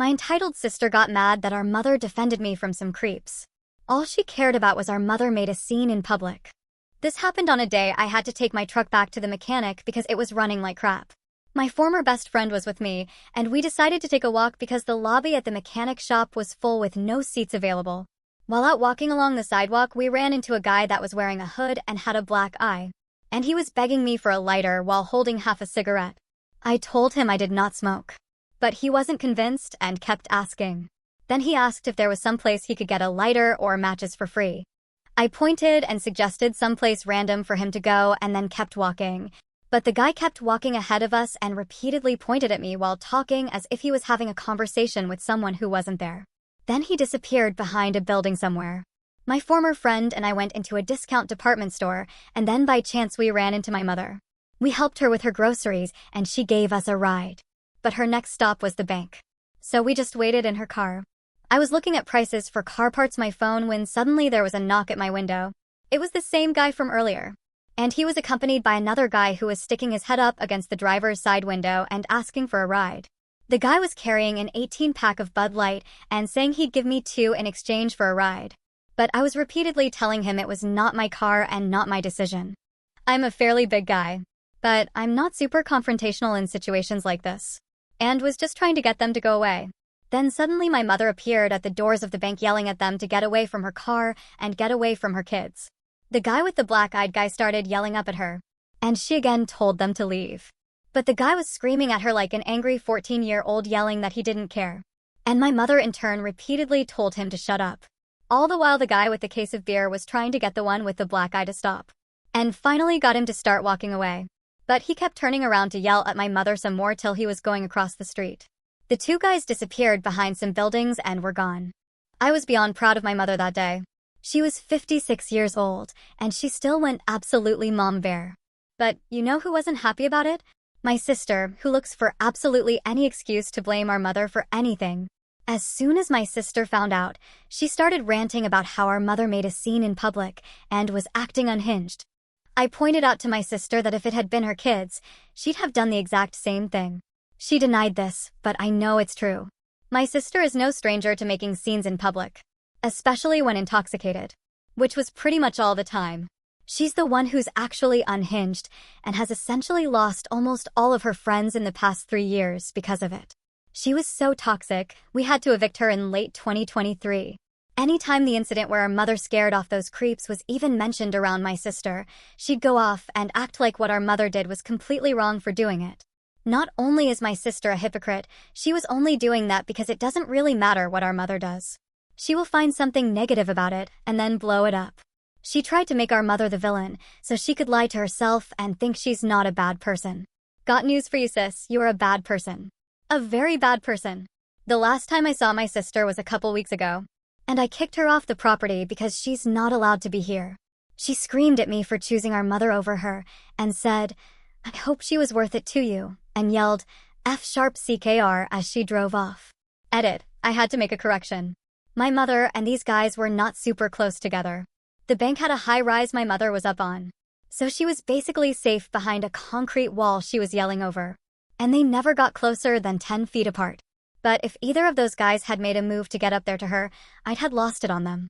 My entitled sister got mad that our mother defended me from some creeps. All she cared about was our mother made a scene in public. This happened on a day I had to take my truck back to the mechanic because it was running like crap. My former best friend was with me, and we decided to take a walk because the lobby at the mechanic shop was full with no seats available. While out walking along the sidewalk, we ran into a guy that was wearing a hood and had a black eye. And he was begging me for a lighter while holding half a cigarette. I told him I did not smoke. But he wasn't convinced and kept asking. Then he asked if there was some place he could get a lighter or matches for free. I pointed and suggested someplace random for him to go and then kept walking. But the guy kept walking ahead of us and repeatedly pointed at me while talking as if he was having a conversation with someone who wasn't there. Then he disappeared behind a building somewhere. My former friend and I went into a discount department store, and then by chance we ran into my mother. We helped her with her groceries, and she gave us a ride. But her next stop was the bank. So we just waited in her car. I was looking at prices for car parts on my phone when suddenly there was a knock at my window. It was the same guy from earlier. And he was accompanied by another guy who was sticking his head up against the driver's side window and asking for a ride. The guy was carrying an 18-pack of Bud Light and saying he'd give me 2 in exchange for a ride. But I was repeatedly telling him it was not my car and not my decision. I'm a fairly big guy, but I'm not super confrontational in situations like this, and was just trying to get them to go away. Then suddenly my mother appeared at the doors of the bank yelling at them to get away from her car and get away from her kids. The guy with the black-eyed guy started yelling up at her, and she again told them to leave. But the guy was screaming at her like an angry 14-year-old yelling that he didn't care. And my mother in turn repeatedly told him to shut up. All the while the guy with the case of beer was trying to get the one with the black eye to stop. And finally got him to start walking away. But he kept turning around to yell at my mother some more till he was going across the street. The 2 guys disappeared behind some buildings and were gone. I was beyond proud of my mother that day. She was 56 years old, and she still went absolutely mom bear. But you know who wasn't happy about it? My sister, who looks for absolutely any excuse to blame our mother for anything. As soon as my sister found out, she started ranting about how our mother made a scene in public and was acting unhinged. I pointed out to my sister that if it had been her kids, she'd have done the exact same thing. She denied this, but I know it's true. My sister is no stranger to making scenes in public, especially when intoxicated, which was pretty much all the time. She's the one who's actually unhinged and has essentially lost almost all of her friends in the past 3 years because of it. She was so toxic, we had to evict her in late 2023. Anytime the incident where our mother scared off those creeps was even mentioned around my sister, she'd go off and act like what our mother did was completely wrong for doing it. Not only is my sister a hypocrite, she was only doing that because it doesn't really matter what our mother does. She will find something negative about it and then blow it up. She tried to make our mother the villain so she could lie to herself and think she's not a bad person. Got news for you, sis, you're a bad person. A very bad person. The last time I saw my sister was a couple weeks ago, and I kicked her off the property because she's not allowed to be here. She screamed at me for choosing our mother over her and said, "I hope she was worth it to you," and yelled, F#CKR as she drove off. Edit, I had to make a correction. My mother and these guys were not super close together. The bank had a high rise my mother was up on, so she was basically safe behind a concrete wall she was yelling over. And they never got closer than 10 feet apart. But if either of those guys had made a move to get up there to her, I'd had lost it on them.